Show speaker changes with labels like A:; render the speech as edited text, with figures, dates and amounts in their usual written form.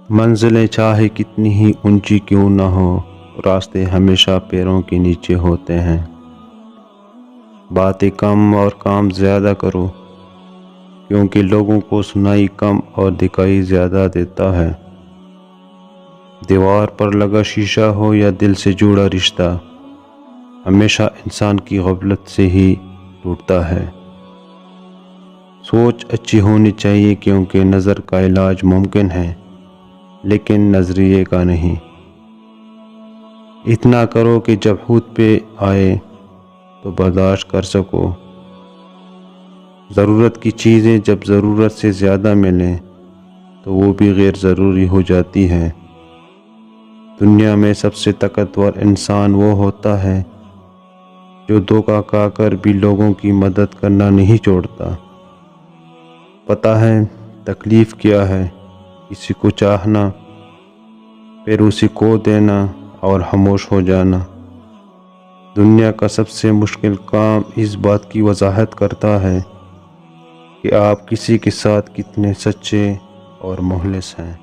A: منزلیں چاہے کتنی ہی اونچی کیوں نہ ہو، راستے ہمیشہ پیروں کے نیچے ہوتے ہیں۔ باتیں کم اور کام زیادہ کرو، کیونکہ لوگوں کو سنائی کم اور دکھائی زیادہ دیتا ہے۔ دیوار پر لگا شیشہ ہو یا دل سے جڑا رشتہ، ہمیشہ انسان کی غفلت سے ہی ٹوٹتا ہے۔ سوچ اچھی ہونی چاہیے، کیونکہ نظر کا علاج ممکن ہے لیکن نظریے کا نہیں۔ اتنا کرو کہ جب ہود پہ آئے تو برداشت کر سکو۔ ضرورت کی چیزیں جب ضرورت سے زیادہ ملیں تو وہ بھی غیر ضروری ہو جاتی ہیں۔ دنیا میں سب سے طاقتور انسان وہ ہوتا ہے جو دھوکہ کھا کر بھی لوگوں کی مدد کرنا نہیں چھوڑتا۔ پتہ ہے تکلیف کیا ہے؟ کسی کو چاہنا، پھر اسی کو دینا اور خاموش ہو جانا۔ دنیا کا سب سے مشکل کام اس بات کی وضاحت کرتا ہے کہ آپ کسی کے ساتھ کتنے سچے اور مخلص ہیں۔